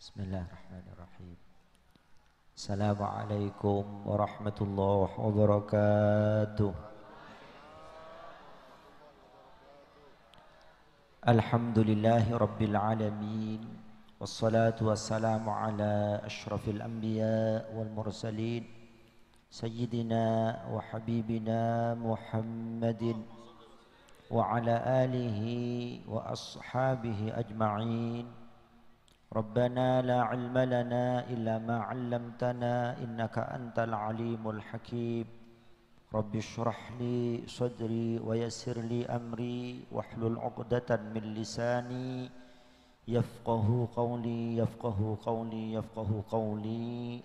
Bismillahirrahmanirrahim. Assalamualaikum warahmatullahi wabarakatuh. Alhamdulillahi rabbil alamin. Wassalatu wassalamu ala ashrafil anbiya wal mursalin Sayyidina wa habibina Muhammadin wa ala alihi wa ashabihi ajma'in. Rabbana la ilma lana illa ma 'allamtana innaka antal alimul hakim. Rabbi shrah li sadri wa yassir li amri wahlul 'uqdatan min lisani yafqahu qawli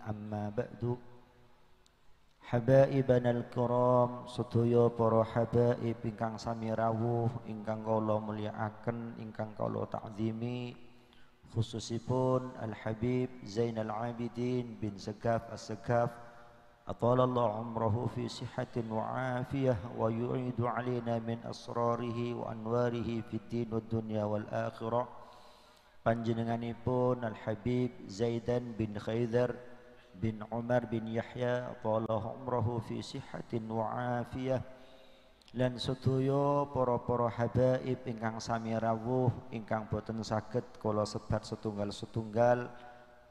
amma ba'du. Habaibana al-kiram, sedaya para habaib ingkang sami rawuh ingkang kula mulyakaken ingkang kula ta'zimi, khususipun Al-Habib Zainal Abidin bin Sagaf As-Sagaf, atalallahu umrahu fi sihatin wa afiyah wa yu'idu alaina min asrarihi wa anwarihi fid din wad dunya wal akhirah. Panjenenganipun Al-Habib Zaidan bin Khaidar bin Umar bin Yahya, atalallahu umrahu fi sihatin wa afiyah. Lan sedaya para habaib ingkang sami rawuh ingkang boten saged kula sebat setunggal-setunggal,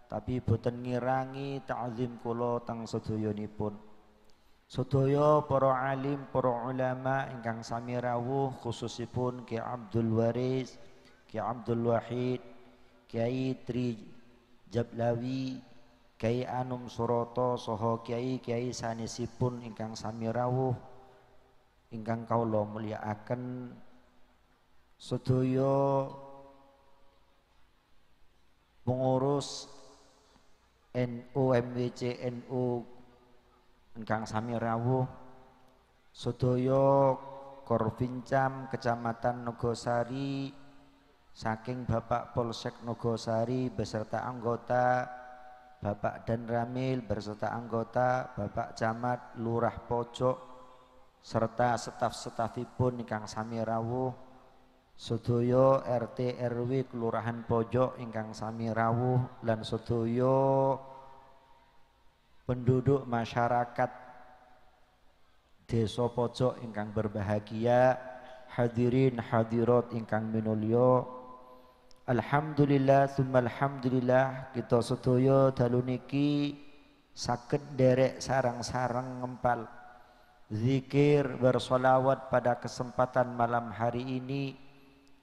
tapi boten ngirangi ta'zim kula teng sedayanipun. Sedaya para alim, para ulama ingkang sami rawuh, khususipun Ki Abdul Waris, Ki Abdul Wahid, Kiai Tri Jablawi, Kiai Anum Suroto saha kiai-kiai sanesipun ingkang sami rawuh ingkang kawula mulyakaken, sedaya pengurus NU MWC NU ingkang sami rawuh, sedaya Korvincam Kecamatan Nogosari saking Bapak Polsek Nogosari beserta anggota, Bapak Dan Ramil beserta anggota, Bapak Camat Lurah Pojok serta staf-stafipun ingkang sami rawuh, sedaya RT RW Kelurahan Pojok ingkang sami rawuh, lan sedaya penduduk masyarakat Desa Pojok ingkang berbahagia, hadirin hadirat ingkang minulya. Alhamdulillah tsumma alhamdulillah, kita sedaya dalu niki saged nderek sareng-sareng ngempal zikir bersolawat pada kesempatan malam hari ini.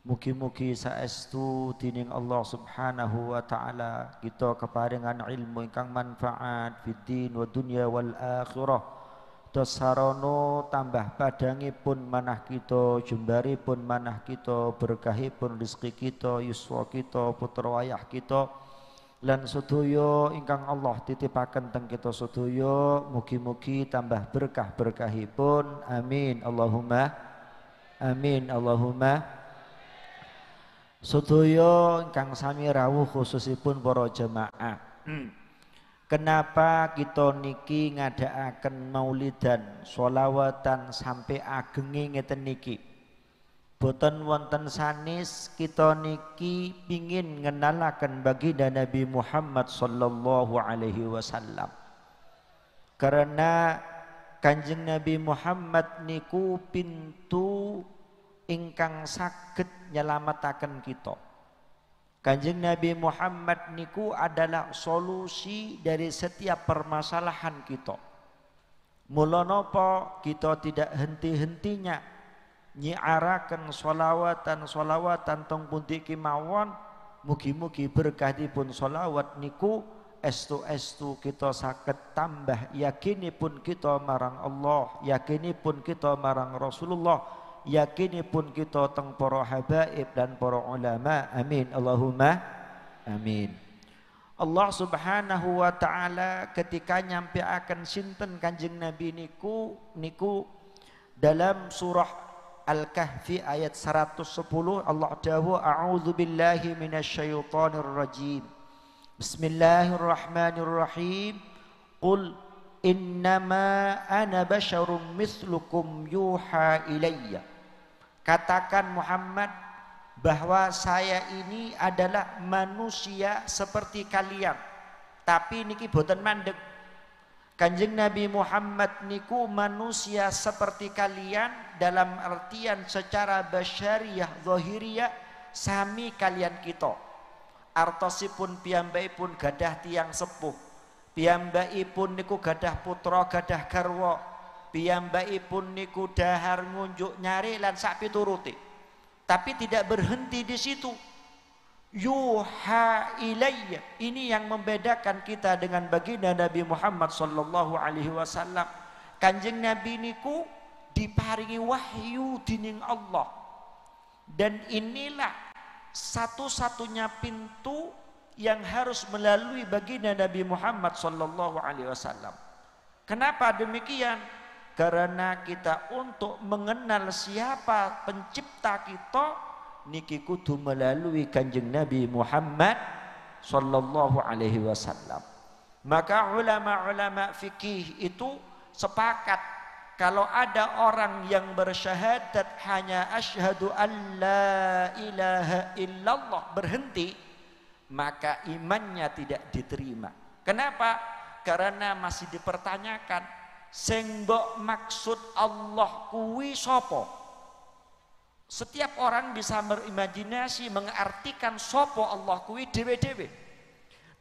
Mugi-mugi saestu dening Allah Subhanahu wa taala kita keparingan ilmu ingkang manfaat fid din wa dunya wal akhirah. Dasarana tambah padangipun manah kita, jembaripun manah kita, berkahipun rezeki kita, yuswa kita, putra wayah kita, lan sedaya ingkang Allah titipaken teng kita sedaya, mugi-mugi tambah berkah-berkahipun. Amin Allahumma amin Allahumma. Sedaya ingkang sami rawuh khususipun para jemaah, kenapa kita niki ngadakaken maulidan sholawatan sampai agenge ngeten niki? Boten wonten sanis, kita niki pingin ngenalaken baginda Nabi Muhammad sallallahu alaihi wasallam. Karena Kanjeng Nabi Muhammad niku pintu ingkang saged nyelamataken kita. Kanjeng Nabi Muhammad niku adalah solusi dari setiap permasalahan kita. Mula napa kita tidak henti-hentinya nyiaraken solawatan tong pundi kemawon, mugi-mugi berkahipun solawat niku estu kita saged tambah yakinipun kita marang Allah, yakinipun kita marang Rasulullah, yakinipun kita teng para habaib dan para ulama. Amin Allahumma amin. Allah Subhanahu wa taala ketika nyampeaken sinten Kanjeng Nabi niku dalam surah Al-Kahfi ayat 110, Allah dawuh, a'udzu billahi minasyaitonir rajim. Bismillahirrahmanirrahim. Qul innama ana basyarum mislukum yuha ilayya. Katakan Muhammad, bahwa saya ini adalah manusia seperti kalian, tapi niki boten mandeg. Kanjeng Nabi Muhammad niku manusia seperti kalian dalam artian secara basyariyah zahiriyah sami kalian kita. Artosipun piyambakipun gadah tiang sepuh, piyambakipun niku gadah putra gadah garwa, piyambakipun niku dahar ngunjuk nyari lan sak piturute. Tapi tidak berhenti di situ. Yuha ilayya, ini yang membedakan kita dengan baginda Nabi Muhammad sallallahu alaihi wasallam. Kanjeng Nabi niku diparingi wahyu dening Allah, dan inilah satu-satunya pintu yang harus melalui baginda Nabi Muhammad sallallahu alaihi wasallam. Kenapa demikian? Karena kita untuk mengenal siapa pencipta kita niki kudu melalui Kanjeng Nabi Muhammad sallallahu alaihi wasallam. Maka ulama-ulama fikih itu sepakat kalau ada orang yang bersyahadat hanya asyhadu an la ilaha illallah berhenti, maka imannya tidak diterima. Kenapa? Karena masih dipertanyakan sing mbok maksud Allah kuwi sapa. Setiap orang bisa berimajinasi mengartikan sapa Allah kuwi dhewe-dhewe.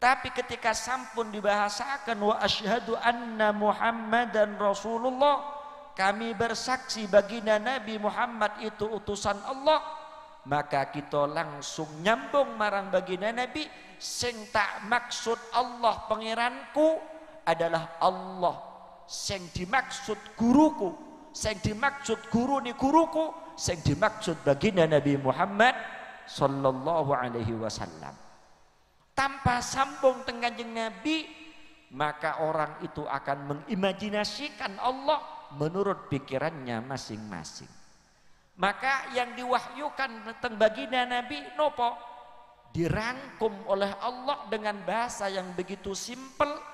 Tapi ketika sampun dibahasakan wa asyhadu anna Muhammadan Rasulullah, kami bersaksi baginda Nabi Muhammad itu utusan Allah, maka kita langsung nyambung marang baginda Nabi, sing tak maksud Allah pangeranku adalah Allah. Sing dimaksud guruku, sing dimaksud guru ni guruku, sing dimaksud baginda Nabi Muhammad sallallahu alaihi wasallam. Tanpa sambung dengan Kanjeng Nabi, maka orang itu akan mengimajinasikan Allah menurut pikirannya masing-masing. Maka yang diwahyukan tentang baginda Nabi nopo dirangkum oleh Allah dengan bahasa yang begitu simpel.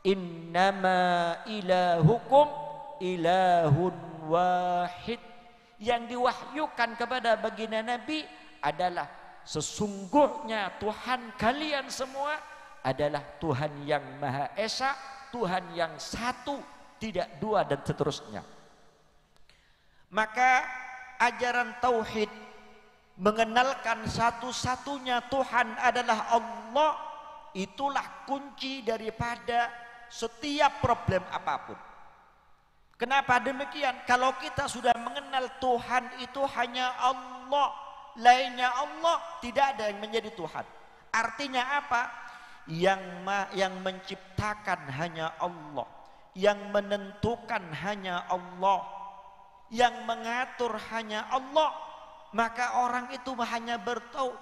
Innama ilahukum ilahun wahid. Yang diwahyukan kepada baginda Nabi adalah sesungguhnya Tuhan kalian semua adalah Tuhan yang Maha Esa, Tuhan yang satu, tidak dua dan seterusnya. Maka ajaran tauhid mengenalkan satu-satunya Tuhan adalah Allah, itulah kunci daripada setiap problem apapun. Kenapa demikian? Kalau kita sudah mengenal Tuhan itu hanya Allah, lainnya Allah, tidak ada yang menjadi Tuhan. Artinya apa? Yang menciptakan hanya Allah, yang menentukan hanya Allah, yang mengatur hanya Allah. Maka orang itu hanya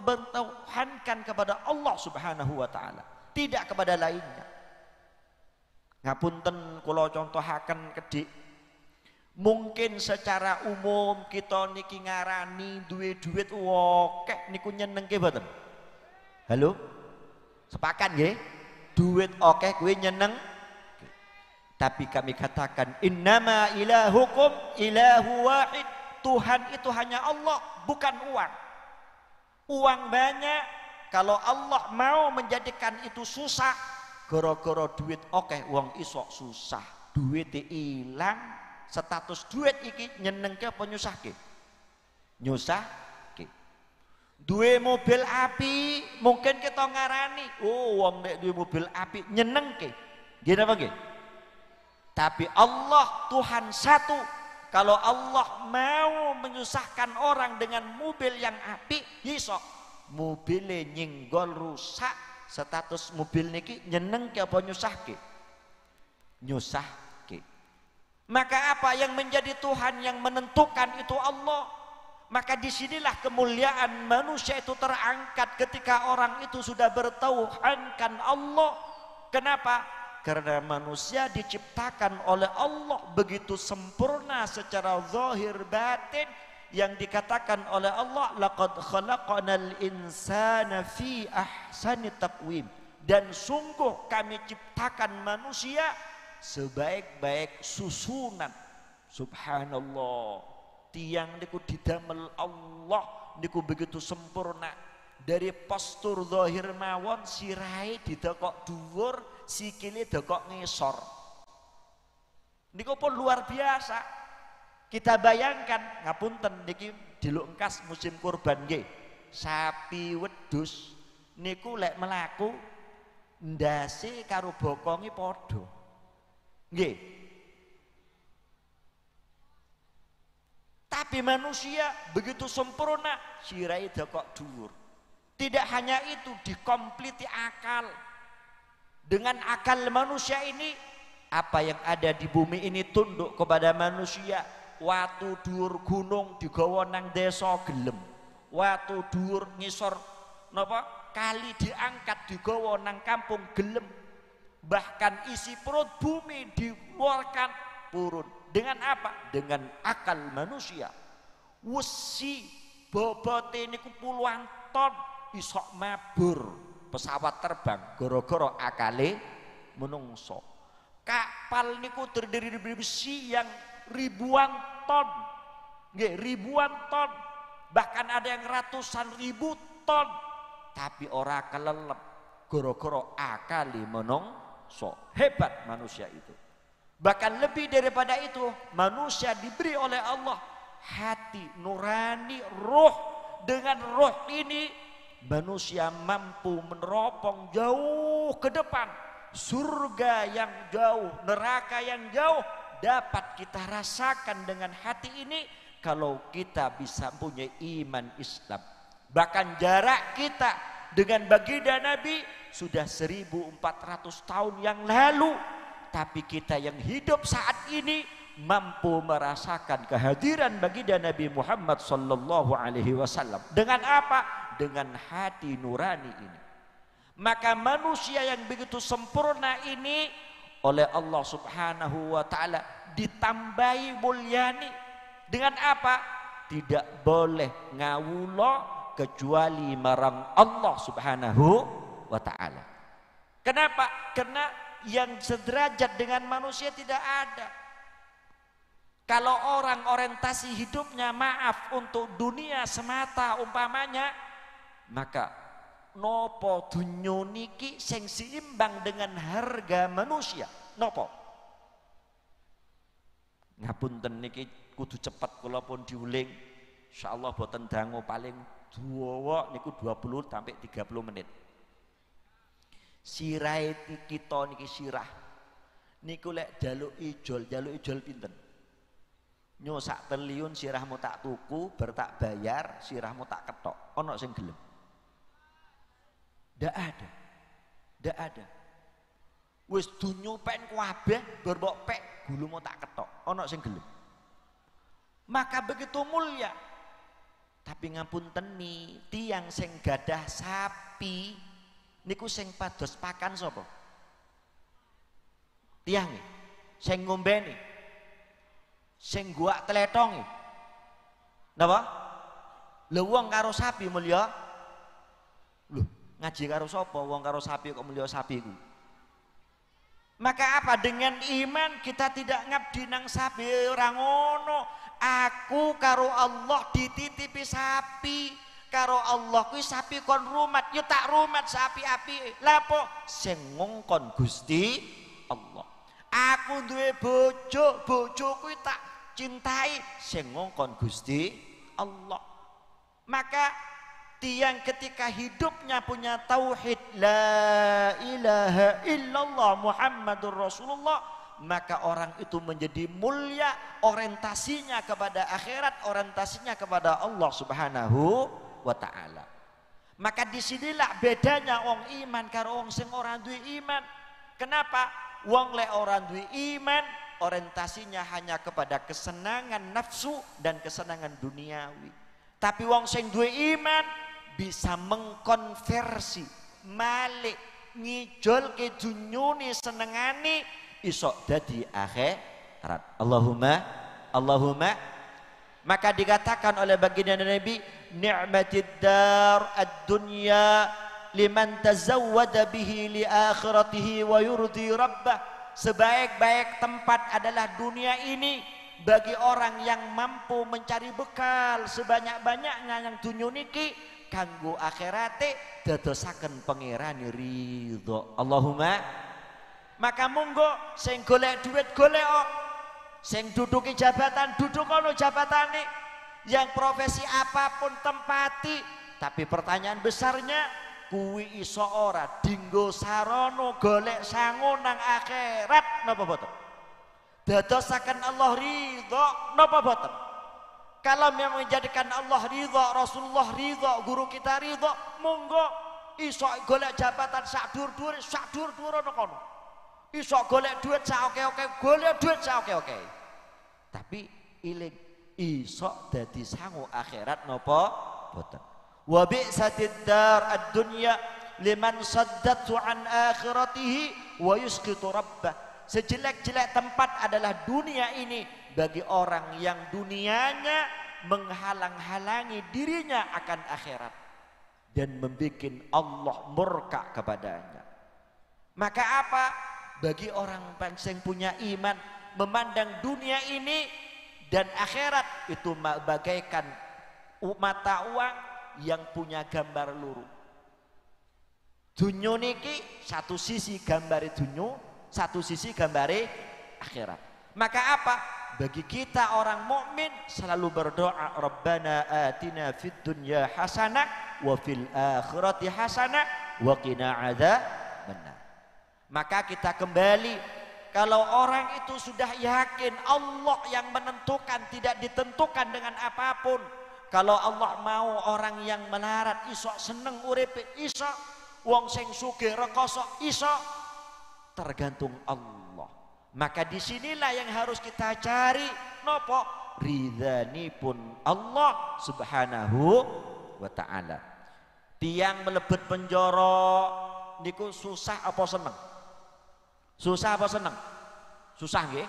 bertauhankan kepada Allah subhanahu wa ta'ala, tidak kepada lainnya. Ngapunten kula contohaken kedhik, mungkin secara umum kita niki ngarani duwe duit akeh niku nyenengke mboten? Halo? Sepakat nggih? Duit akeh kuwi nyeneng. Tapi kami katakan innama ilahukum ilahu wahid. Tuhan itu hanya Allah, bukan uang. Uang banyak, kalau Allah mau menjadikan itu susah, gara-gara duit akeh wong iso susah. Duit ilang, status duit iki nyenengke apa nyusahke? Nyusahke. Duwe mobil api, mungkin kita ngarani, oh wong nek duwe mobil api nyenengke. Nggih napa nggih? Tapi Allah Tuhan satu. Kalau Allah mau menyusahkan orang dengan mobil yang apik, iso. Mobilnya nyenggol rusak, status mobil niki nyenengke apa nyusahke? Nyusahke. Maka apa yang menjadi Tuhan yang menentukan itu Allah. Maka disinilah kemuliaan manusia itu terangkat ketika orang itu sudah bertauhankan Allah. Kenapa? Karena manusia diciptakan oleh Allah begitu sempurna secara zahir batin, yang dikatakan oleh Allah laqad khalaqnal insana fi ahsani taqwim, dan sungguh kami ciptakan manusia sebaik-baik susunan. Subhanallah, tiang niku didamel Allah niku begitu sempurna. Dari postur zahir mawon sirahe didekok dhuwur, sikile dekok ngisor. Niku pun luar biasa. Kita bayangkan, ngapunten niki diluk engkas musim kurban nggih. Sapi wedhus niku lek melaku ndase karo bokonge padha. Nggih. Tapi manusia begitu sempurna, sirahe dekok dhuwur. Tidak hanya itu, dikompliti akal. Dengan akal manusia ini, apa yang ada di bumi ini tunduk kepada manusia. Watu dhuwur gunung digawa nang desa gelem. Watu dhuwur ngisor napa kali diangkat digawa nang kampung gelem. Bahkan isi perut bumi dikeluarkan purun. Dengan apa? Dengan akal manusia. Wesi bobote niku puluhan ton isok mabur pesawat terbang gara-gara akale menungso. Kapal niku terdiri dari besi yang ribuan ton. Nggih, ribuan ton. Bahkan ada yang ratusan ribu ton. Tapi ora kelelep gara-gara akale menungso. Hebat manusia itu. Bahkan lebih daripada itu, manusia diberi oleh Allah hati nurani, roh. Dengan roh ini manusia mampu meneropong jauh ke depan. Surga yang jauh, neraka yang jauh dapat kita rasakan dengan hati ini kalau kita bisa punya iman Islam. Bahkan jarak kita dengan baginda Nabi sudah 1400 tahun yang lalu, tapi kita yang hidup saat ini mampu merasakan kehadiran baginda Nabi Muhammad sallallahu alaihi wasallam. Dengan apa? Dengan hati nurani ini. Maka manusia yang begitu sempurna ini oleh Allah Subhanahu wa taala ditambahi mulyani. Dengan apa? Tidak boleh ngawula kecuali marang Allah Subhanahu wa taala. Kenapa? Karena yang sederajat dengan manusia tidak ada. Kalau orang orientasi hidupnya maaf untuk dunia semata umpamanya, maka nopo dunya niki sing seimbang dengan harga manusia? Nopo? Ngapunten niki kudu cepet kula pun diuling. Insyaallah boten dangu paling dawa niku 20 sampai 30 menit. Sirahe kita niki sirah. Niku lek jaluk ijol pinten? Nyo sak triliun sirahmu tak tuku, ber tak bayar, sirahmu tak ketok. Ono sing gelem? Ndak ada. Ndak ada. Wis dunyo pen kabeh bar mbok pek gulumu tak ketok. Ono sing gelem. Maka begitu mulia. Tapi ngapunteni, tiang sing gadah sapi niku sing pados pakan sapa? Tiang sing ngombeni. Sing guak tletongi. Napa? Lho wong karo sapi mulya. Lho, ngaji karo sapa wong karo sapi kok mulya sapi iku? Maka apa? Dengan iman kita tidak ngabdi nang sapi, ora ngono. Aku karo Allah dititipi sapi. Karo Allah kuwi sapi kon rumat, yo tak rumat sapi api. Lapo? Sing ngongkon Gusti Allah. Aku duwe bojo, bojoku tak cintai, sing ngongkon Gusti Allah. Maka tiang ketika hidupnya punya tauhid la ilaha illallah Muhammadur Rasulullah, maka orang itu menjadi mulia, orientasinya kepada akhirat, orientasinya kepada Allah Subhanahu wa taala. Maka disinilah bedanya wong iman karo wong sing ora duwe iman. Kenapa? Wong lek ora duwe iman, orientasinya hanya kepada kesenangan nafsu dan kesenangan duniawi. Tapi wong sing duwe iman bisa mengkonversi, malik, ngijol ke dunyune senengane iso dadi akhirat. Allahumma. Maka dikatakan oleh baginda Nabi, ni'matid dar ad-dunya liman tazawwada bihi li akhiratihi wa yurdi rabbah. Sebaik-baik tempat adalah dunia ini bagi orang yang mampu mencari bekal sebanyak-banyaknya yang dunya niki kanggo akhirate dadosaken pangerane ridho. Allahumma. Maka monggo sing golek duit golek, sing duduki jabatan duduk ono jabatane, yang profesi apapun tempati, tapi pertanyaan besarnya kuwi iso ora dinggo sarana golek sangu nang akhirat napa boten? Dadosaken Allah ridho napa boten? Kalau memang menjadikan Allah ridho, Rasulullah ridho, guru kita ridho, monggo iso golek jabatan sak dur-dur ana kono. Iso golek duit sak oke-oke, golek duit sak oke-oke. Tapi iling iso dadi sangu akhirat napa boten? Wa bi'satid dar ad-dunya liman saddatu an akhiratihi wa yusqitu rabbah. Sejelek-jelek tempat adalah dunia ini bagi orang yang dunianya menghalang-halangi dirinya akan akhirat dan membuat Allah murka kepadanya. Maka apa? Bagi orang yang punya iman memandang dunia ini dan akhirat itu bagaikan mata uang yang punya gambar luru. Dunia niki satu sisi gambare dunia, satu sisi gambare akhirat. Maka apa? Bagi kita orang mukmin selalu berdoa, Rabbana atina fid dunya hasanah wa fil akhirati hasanah wa qina adzabannar. Maka kita kembali, kalau orang itu sudah yakin Allah yang menentukan, tidak ditentukan dengan apapun. Kalau Allah mau orang yang melarat iso seneng uripe iso, wong sing sugih rekoso iso, tergantung Allah. Maka disinilah yang harus kita cari nopo ridhani pun Allah subhanahu wa ta'ala. Tiang melebet penjara niku susah apa seneng? Susah apa seneng? Susah nggih.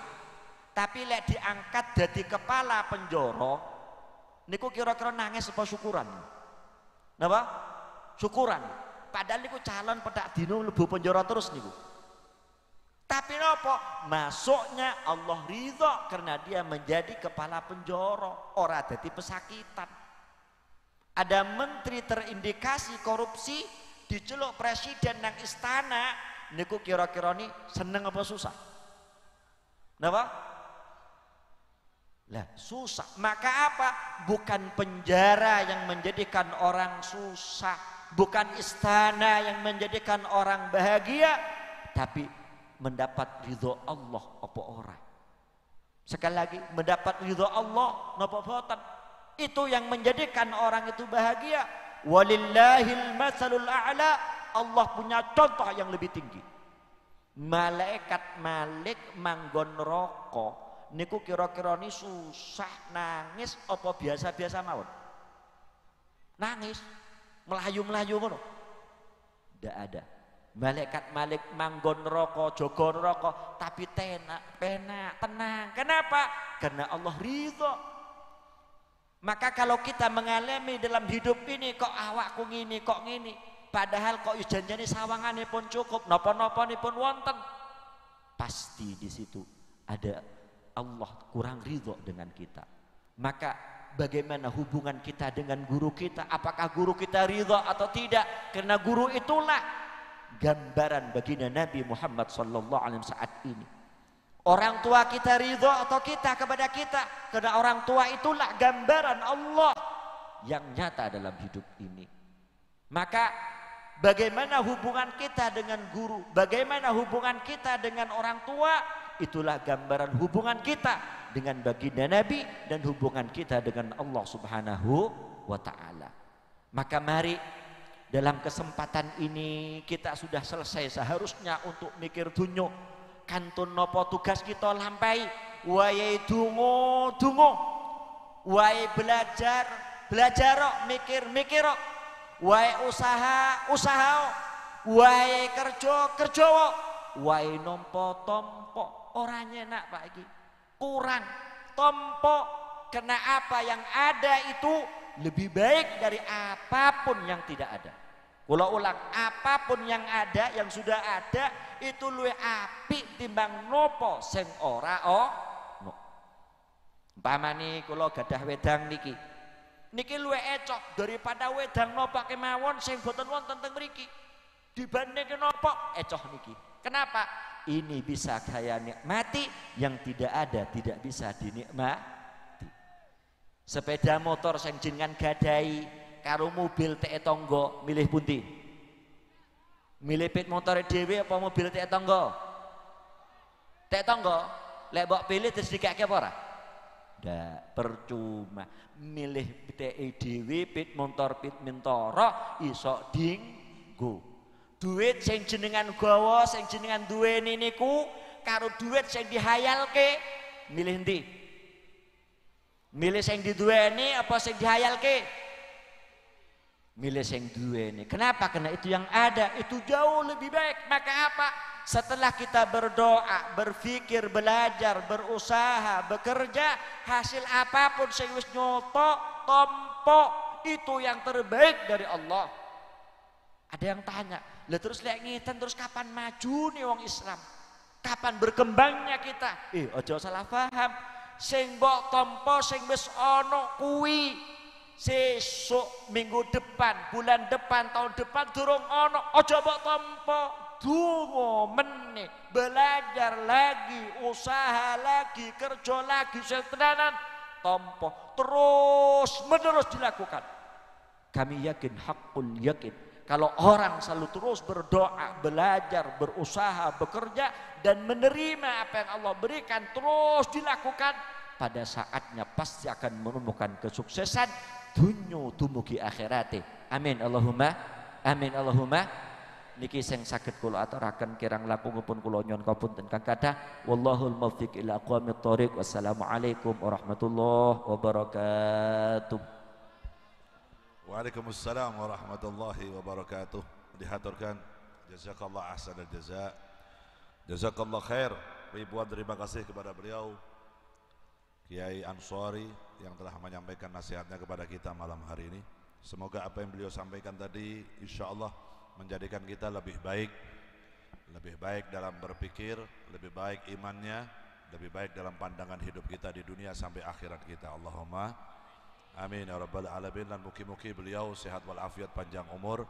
Tapi lek diangkat jadi kepala penjara niku kira-kira nangis apa syukuran? Napa? Syukuran. Padahal niku calon pedak dino mlebu penjara terus niku. Tapi apa? Masuknya Allah ridho karena dia menjadi kepala penjara, ora dadi pesakitan. Ada menteri terindikasi korupsi diceluk presiden nang istana, niku kira-kira nih seneng apa susah? Napa? Lah susah. Maka apa? Bukan penjara yang menjadikan orang susah, bukan istana yang menjadikan orang bahagia, tapi mendapat ridho Allah apa ora. Sekali lagi, mendapat ridho Allah napa boten, itu yang menjadikan orang itu bahagia. Walillahil matsalul a'la, Allah punya contoh yang lebih tinggi. Malaikat Malik manggon neraka niku kira-kira ni susah nangis apa biasa-biasa mawon? Nangis, melayu-melayu ngono. Ndak ada. Malaikat Malik manggon neraka, jaga neraka, tapi penak, tenang. Kenapa? Karena Allah ridho. Maka kalau kita mengalami dalam hidup ini kok awakku ngini, kok ngini, padahal kok janjane sawangane pun cukup, napa-napane pun wonten, pasti di situ ada Allah kurang ridho dengan kita. Maka bagaimana hubungan kita dengan guru kita? Apakah guru kita ridho atau tidak? Karena guru itulah gambaran baginda Nabi Muhammad sallallahu alaihi wasallam saat ini. Orang tua kita ridho atau kita kepada kita? Karena orang tua itulah gambaran Allah yang nyata dalam hidup ini. Maka bagaimana hubungan kita dengan guru, bagaimana hubungan kita dengan orang tua, itulah gambaran hubungan kita dengan baginda Nabi dan hubungan kita dengan Allah subhanahu wa ta'ala. Maka mari dalam kesempatan ini kita sudah selesai seharusnya untuk mikir dunyo, kantun nopo tugas kita lampai, wae dungo, wae belajar, mikir, wae usaha, wae kerja, wae nompo tompo, orangnya nak Pak iki kurang tompo, karena apa yang ada itu lebih baik dari apapun yang tidak ada. Kula ulang, apapun yang ada, yang sudah ada itu luwih apik timbang nopo sing ora no. Umpamane kula gadah wedang niki. Niki luwih ecok daripada wedang napa kemawon sing boten wonten teng mriki. Dibandingke napa ecoh niki. Kenapa? Ini bisa kaya nikmati, yang tidak ada tidak bisa dinikmati. Sepeda motor sing jenengan gadai karo mobil teke tangga milih pundi? Milih pit motore dhewe apa mobil teke tangga? Teke tangga. Lek mbok pilih terus dikake apa ora? Ndak, percuma. Milih teke dhewe pit motor pit mentara iso dinggo. Duit sing jenengan gawa sing jenengan duweni niku karo duit sing dihayalke milih ndi? Milih sing diduweni apa sing dihayalke? Milih sing duweni. Kenapa? Karena itu yang ada itu jauh lebih baik. Maka apa? Setelah kita berdoa, berfikir, belajar, berusaha, bekerja, hasil apapun sing wis nyoto tompo itu yang terbaik dari Allah. Ada yang tanya, lah terus lek ngeten terus kapan maju nih wong Islam? Kapan berkembangnya kita? Aja salah paham. Sing mbok tampa sing wis ana kuwi sesuk minggu depan, bulan depan, tahun depan durung ana, aja mbok tampa. Dungo meneh, belajar lagi, usaha lagi, kerja lagi, setenanan tampa terus menerus dilakukan. Kami yakin hakul yakin. Kalau orang selalu terus berdoa, belajar, berusaha, bekerja dan menerima apa yang Allah berikan terus dilakukan, pada saatnya pasti akan menemukan kesuksesan dunya dumugi akhirate. Amin Allahumma amin Allahumma. Niki sing saged kula aturaken kirang langkungipun kula nyuwun kapunten kang kathah. Wallahul muwaffiq ila aqwamit thoriq. Wassalamualaikum warahmatullahi wabarakatuh. Waalaikumsalam warahmatullahi wabarakatuh. Dihaturkan jazakallah ahsanal jaza. Jazakallah khair. Ribuan terima kasih kepada beliau Kiai Ansori yang telah menyampaikan nasihatnya kepada kita malam hari ini. Semoga apa yang beliau sampaikan tadi insyaallah menjadikan kita lebih baik dalam berpikir, lebih baik imannya, lebih baik dalam pandangan hidup kita di dunia sampai akhirat kita. Allahumma amin ya rabbal alamin. Dan mugi-mugi beliau sehat walafiat, panjang umur,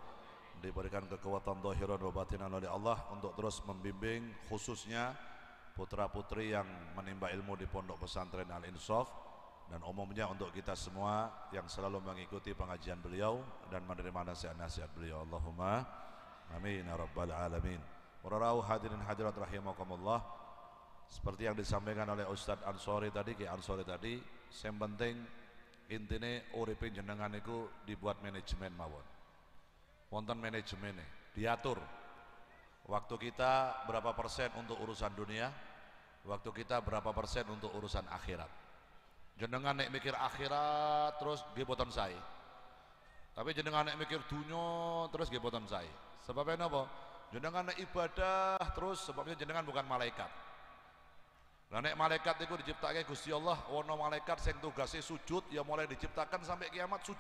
diberikan kekuatan zahiran wa batinan oleh Allah untuk terus membimbing khususnya putra-putri yang menimba ilmu di Pondok Pesantren Al-Insaf, dan umumnya untuk kita semua yang selalu mengikuti pengajian beliau dan menerima nasihat-nasihat beliau. Allahumma amin ya rabbal alamin. Para hadirin hadirat rahimakumullah, seperti yang disampaikan oleh Ustadz Ansori tadi, Ki Ansori tadi, yang penting intine uripe jenengan iku dibuat manajemen mawon. Wonten manajemennya, diatur. Waktu kita berapa persen untuk urusan dunia, waktu kita berapa persen untuk urusan akhirat. Jenengan nek mikir akhirat terus nggih boten sae. Tapi jenengan nek mikir dunya terus nggih boten sae. Sebabnya napa? Jenengan nek ibadah terus sebabnya jenengan bukan malaikat. Lah nek malaikat itu diciptakake Gusti Allah, ono malaikat sing tugase sujud ya mulai diciptakan sampai kiamat sujud.